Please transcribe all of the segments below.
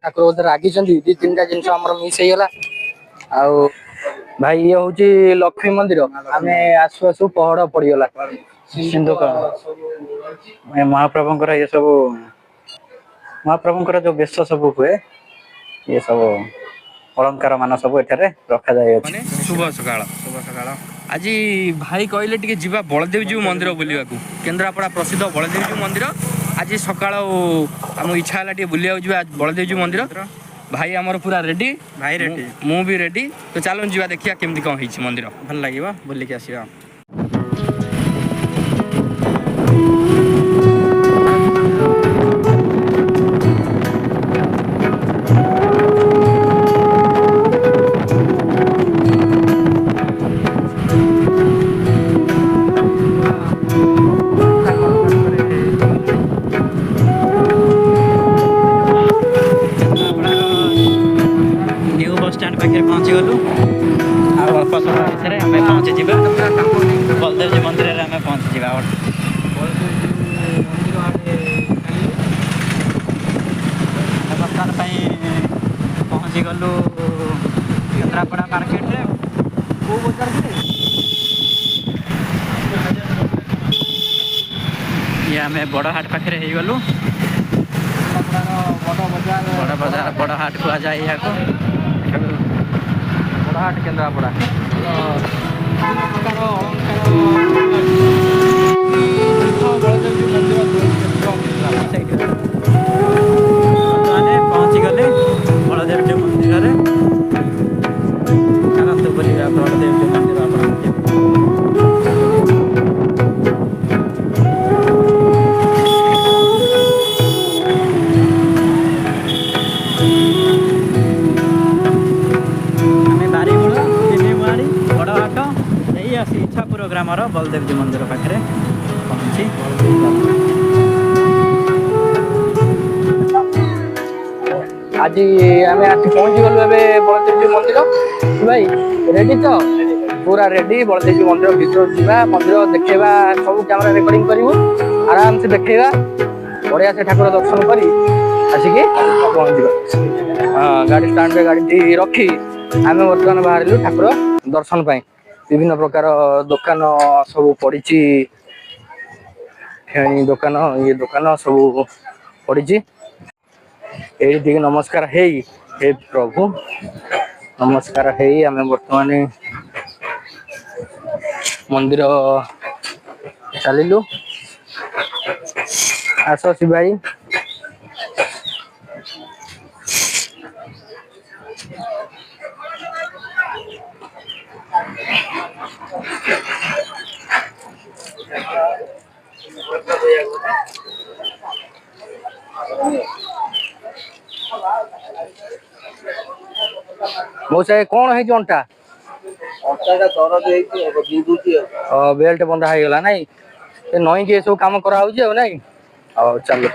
ठाकुर बोधे रागी दी तीन जिन मिस होगा आउ भाई ये हूँ लक्ष्मी मंदिर आम आसु आसु पहड़ पड़गला सिंधु महाप्रभुंकर ये सब महाप्रभुंकर जो बेश सब हुए ये सब अलंकार मान सब एठारे रखा जाय अछि। शुभ सकाळ आज भाई कहले टिके जीवा बलदेवजीउ मंदिर बुलिया को केन्द्रापड़ा प्रसिद्ध बलदेवजीउ मंदिर आज सकाळ आम इच्छा है बुलिया जा बलदेवजीउ मंदिर भाई आमर पूरा रेडी भाई रेडी मु भी रेडी तो चलो जीवा देखिया केमती कौन होइछि मंदिर भल लागिबा बुलिक आसीबा। पाखे पहुँची गलु अल्प समय भितर आम पहुँची जा बलदेव जी मंदिर में आम पहुँची जा बर्तमान पहुँची गलु केन्द्रापड़ा मार्केट ये आम बड़ हाट पाखे गलु बड़ हाट कह जाए यहाँ हाट केन्द्रापड़ा पहुँची गले बलदेव मंदिर बोलिए बलदेव मंदिर इच्छापुर ग्रामर बलदेव जी मंदिर पाखे पहुँची आज आम आसी पहुँची गलु बलदेव जी मंदिर भाई रेडी तो पूरा रेडी बलदेव जी मंदिर भीतर जा मंदिर देखा सब कैमरा रेकर्डिंग करूँ आराम से देखा बढ़िया से ठाकुर दर्शन कर आसिक पहुँचा हाँ गाड़ी स्टाण्ड में गाड़ी रखी आम बर्तमान बाहर ठाकुर दर्शन पाई विभिन्न प्रकार दुकान सब पड़ी दुकान ये दुकान सब पड़ी ये नमस्कार हे प्रभु नमस्कार हे आम बर्तमान मंदिर चलू आस शिव भाई मौसा कौन है अंटा बेल्ट बंधा हो गला नाई नई के सब कम करा नाई चलो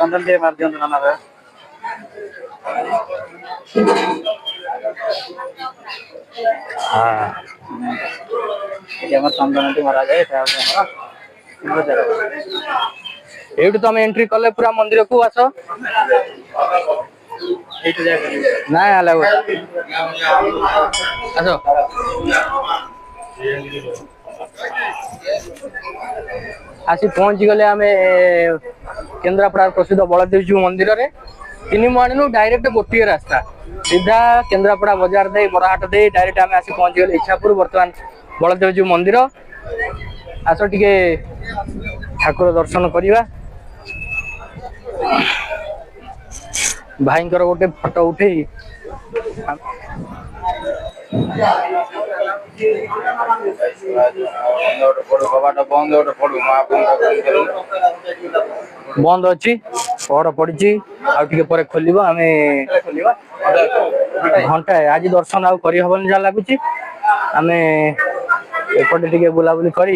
हाँ मरा जाए ये तुम एंट्री कले पूरा मंदिर को आस ना आस आसी पहुंची गले आम केन्द्रापड़ा प्रसिद्ध बलदेव जी मंदिर रे तीन मुणु डायरेक्ट गोटे रास्ता सीधा केन्द्रापड़ा बाजार दे बड़हाट दे डायरेक्ट आम आसी पहुंची गले इच्छापुर बर्तमान बलदेव जी मंदिर आस टिके ठाकुर दर्शन करवा भाई गोटे फोटो उठे बंद अच्छी पहड़ पड़ी आगे खोल आम घंटा आज दर्शन आउ करहबन जहाँ लगुच आम एपटे बुलाबुली कर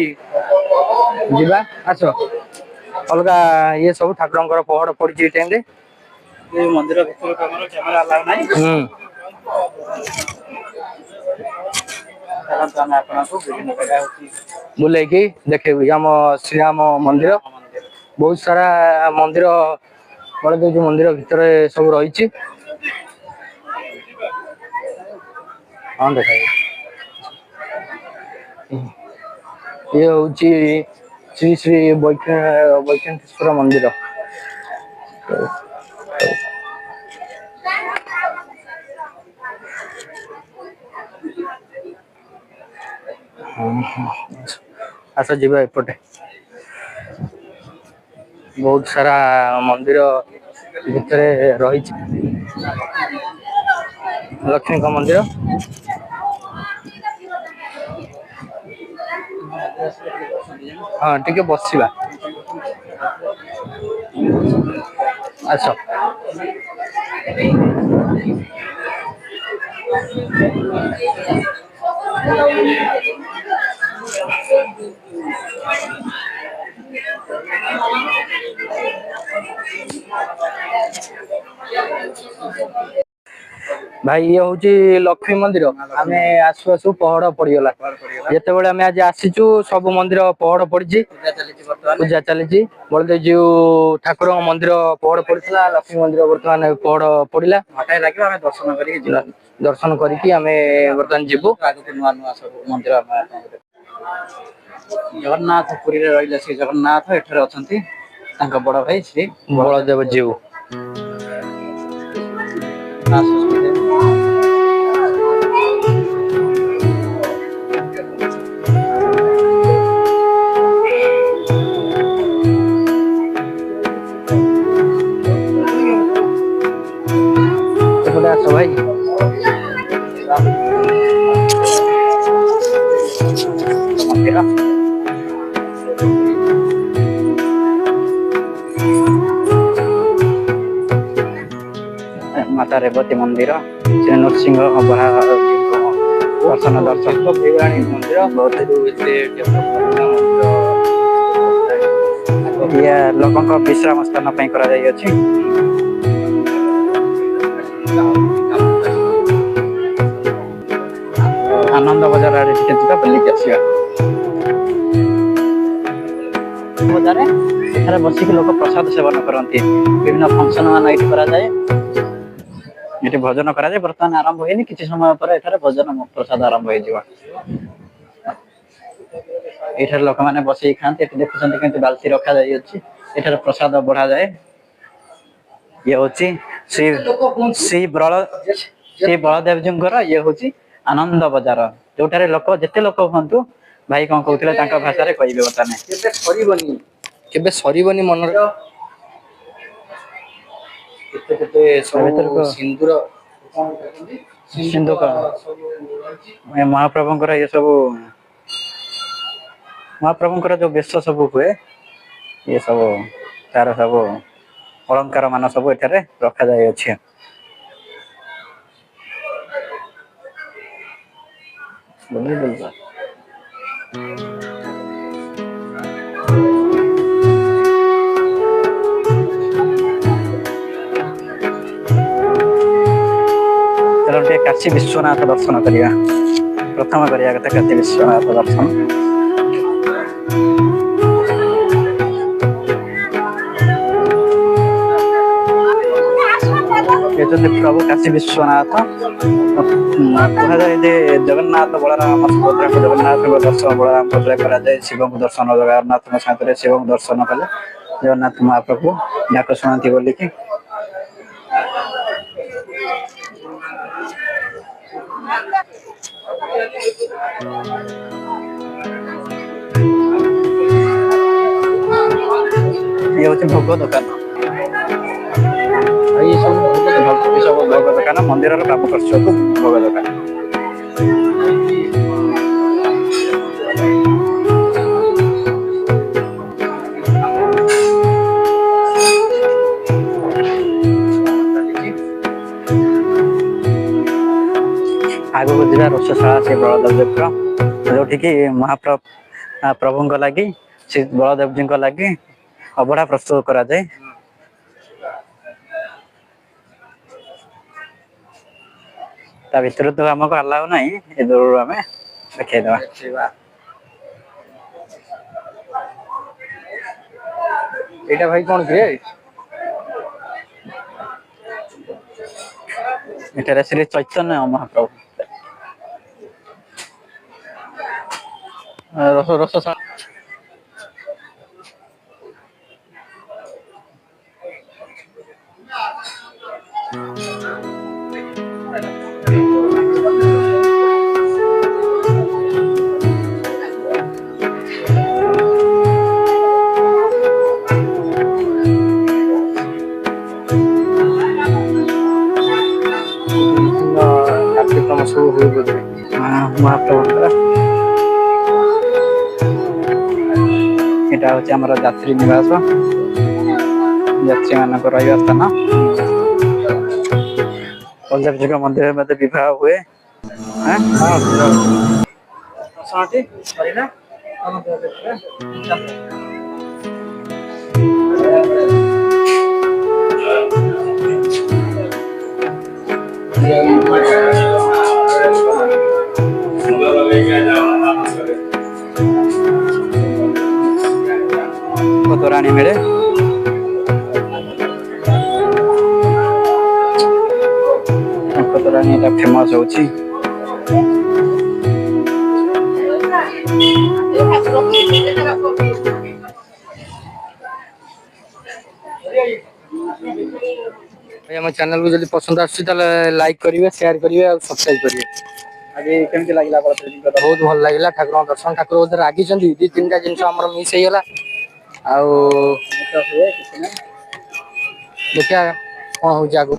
आस अलग ये सब ठाकुर पहड़ पड़ी टाइम मंदिर भीतर कैमरा अलाउ नहीं बुले देखे आम श्रीराम मंदिर बहुत सारा मंदिर बलदेव मंदिर भितर सब रही ହଁ ଦେଖାଯାଉଛି। ଇଏ ହଉଛି ଶ୍ରୀ ଶ୍ରୀ ବୈକୁଣ୍ଠେଶ୍ୱର ମନ୍ଦିର। ଆସ ଯିବା ଏପଟେ। ବହୁତ ସାରା ମନ୍ଦିର ଭିତରେ ରହିଛି। ଲକ୍ଷ୍ମୀଙ୍କ ମନ୍ଦିର। ହଁ ଟିକେ ବସିବା। ଆସ। ଭାଇ ଇଏ ହଉଛି ଲକ୍ଷ୍ମୀ ମନ୍ଦିର। ଆମେ ଆସୁ ଆସୁ ପହଡ ପଡିଗଲା। ଯେତେବେଳେ ଆମେ ଆଜି ଆସିଛୁ ସବୁ ମନ୍ଦିର ପହଡ ପଡିଛି, ପୂଜା ଚାଲିଛି। ବଳଦେବଜୀଉ ଠାକୁରଙ୍କ ମନ୍ଦିର ପହଡ ପଡିଥିଲା। ଲକ୍ଷ୍ମୀ ମନ୍ଦିର ବର୍ତ୍ତମାନ ପହଡ ପଡିଲା। ଘଣ୍ଟାଏ ଲାଗିବ ଆମେ ଦର୍ଶନ କରିକି ଯିବୁ। ଦର୍ଶନ କରିକି ଆମେ ବର୍ତ୍ତମାନ ଯିବୁ। ଆଗକୁ ନୂଆ ନୂଆ ସବୁ ମନ୍ଦିର ଜଗନ୍ନାଥ ପୁରୀରେ ରହିଲେ ଶ୍ରୀ ଜଗନ୍ନାଥ ଏଠାରେ ଅଛନ୍ତି ତାଙ୍କ ବଡ ଭାଇ ଶ୍ରୀ ବଳଦେବଜୀଉ। ଏପଟେ ଆସ ଭାଇ। ମନ୍ଦିର ମାତା ରେବତୀ ମନ୍ଦିର, ଶ୍ରୀ ନୃସିଂହ ଦର୍ଶନ ଦେବରାଣୀ ମନ୍ଦିର ଇଏ ଲୋକଙ୍କ ବିଶ୍ରାମ ସ୍ଥାନ ପାଇଁ କରାଯାଇଅଛି। ଆନନ୍ଦ ବଜାର ଆଡେ ଟିକେ ଯିବା ବୁଲିକି ଆସିବା। ବଜାରରେ ଏଠାରେ ବସିକି ଲୋକ ପ୍ରସାଦ ସେବନ କରନ୍ତି। ବିଭିନ୍ନ ଫଙ୍କସନ ମାନ ଏଇଠି କରାଯାଏ। ଏଠି ଭୋଜନ କରାଯାଏ। ବର୍ତ୍ତମାନ ଆରମ୍ଭ ହେଇନି, କିଛି ସମୟ ପରେ ଏଠାରେ ଭୋଜନ ପ୍ରସାଦ ଆରମ୍ଭ ହେଇଯିବ। ଏଇଠାରେ ଲୋକମାନେ ବସିକି ଖାଆନ୍ତି। ଏଠି ଦେଖୁଛନ୍ତି କେମିତି ବାଲ୍ଟି ରଖାଯାଇଅଛି। ଏଠାରେ ପ୍ରସାଦ ବଢାଯାଏ। ଇଏ ହଉଛି ଶ୍ରୀ ବଳଦେବଜୀଉଙ୍କର ଇଏ ହଉଛି ଆନନ୍ଦ ବଜାର, ଯୋଉଠାରେ ଲୋକ ଯେତେ ଲୋକ ହୁଅନ୍ତୁ, ଭାଇ କଣ କହୁଥିଲେ ତାଙ୍କ ଭାଷାରେ କହିବେ ବର୍ତ୍ତମାନ। କେବେ ସରିବନି, କେବେ ସରିବନି ମନରେ। କେତେ କେତେ ସବୁ ସିନ୍ଦୁର ସିନ୍ଧୁକ ମହାପ୍ରଭୁଙ୍କର ଇଏ ସବୁ ମହାପ୍ରଭୁଙ୍କର ଯୋଉ ବେଶ ସବୁ ହୁଏ, ଇଏ ସବୁ ତାର ସବୁ ଅଳଙ୍କାର ମାନ ସବୁ ଏଠାରେ ରଖାଯାଇଅଛି। ଚାଲ ଟିକେ କାଶୀ ବିଶ୍ୱନାଥ ଦର୍ଶନ କରିବା। ପ୍ରଥମ କରିବା କଥା କାଶୀ ବିଶ୍ୱନାଥ ଦର୍ଶନ। ହେଉଛନ୍ତି ପ୍ରଭୁ କାଶୀ ବିଶ୍ୱନାଥ। କୁହାଯାଏ ଯେ ଜଗନ୍ନାଥ ବଳରାମ ସୁଭଦ୍ରାଙ୍କୁ ଜଗନ୍ନାଥଙ୍କ ଦର୍ଶନ ବଳରାମ ପଦରେ କରାଯାଏ। ଶିବଙ୍କୁ ଦର୍ଶନ ଜଗନ୍ନାଥଙ୍କ ସାଥିରେ ଶିବଙ୍କୁ ଦର୍ଶନ କଲେ ଜଗନ୍ନାଥ ମହାପ୍ରଭୁ ଡାକ ଶୁଣନ୍ତି ବୋଲିକି। ଇଏ ହଉଛି ଭୋଗ ଦୋକାନ। ଭାଇ ଏ ସବୁ ସବୁ ଭୋଗ ଦୋକାନ, ମନ୍ଦିରର ବାମ ପାର୍ଶ୍ୱକୁ ଭୋଗ ଦୋକାନ। ଆଗକୁ ଯିବା ରୋଷଶାଳା ଶ୍ରୀ ବଳଦେବଜୀଉଙ୍କର, ଯୋଉଠିକି ପ୍ରଭୁଙ୍କ ଲାଗି ଶ୍ରୀ ବଳଦେବଜୀଙ୍କ ଲାଗି ଅବଢା ପ୍ରସ୍ତୁତ କରାଯାଏ। ତା ଭିତରେ ତ ଆମକୁ ଆଲାଉ ନାହିଁ, ଏ ଦୂରରୁ ଆମେ ଦେଖେଇଦବା। ଏଇଟା ଭାଇ କଣ କି? ଏଠାରେ ଶ୍ରୀ ଚୈତନ୍ୟ ମହାପ୍ରଭୁ। ରସ ରସ କାର୍ଯ୍ୟକ୍ରମ ସବୁ ହୁଏ ବୋଧେ। ମହାପ୍ରଭୁଙ୍କର ଏଇଟା ହଉଛି ଆମର ଯାତ୍ରୀ ନିବାସ, ଯାତ୍ରୀ ମାନଙ୍କ ରହିବା ସ୍ଥାନ। ବଳଦେବଜୀଙ୍କ ମନ୍ଦିରରେ ମଧ୍ୟ ବିବାହ ହୁଏ। ତୋରାଣୀ ମିଳେ। ତୋରାଣୀ ଏଟା ଫେମସ ହଉଛି। ଭାଇ ଆମ ଚ୍ୟାନେଲକୁ ଯଦି ପସନ୍ଦ ଆସୁଛି ତାହେଲେ ଲାଇକ୍ କରିବେ, ସେୟାର କରିବେ ଆଉ ସବସ୍କ୍ରାଇବ କରିବେ। ଆଜି କେମିତି ଲାଗିଲା ବଳଦେବଜୀଙ୍କ ଦର୍ଶନ? ବହୁତ ଭଲ ଲାଗିଲା ଠାକୁରଙ୍କ ଦର୍ଶନ। ଠାକୁର ବୋଧେ ରାଗିଛନ୍ତି, 2-3ଟା ଜିନିଷ ଆମର ମିସ୍ ହେଇଗଲା। ଆଉ ହୁଏ କିଛି ନାହିଁ। ଦେଖିବା କଣ ହଉଛି ଆଗକୁ।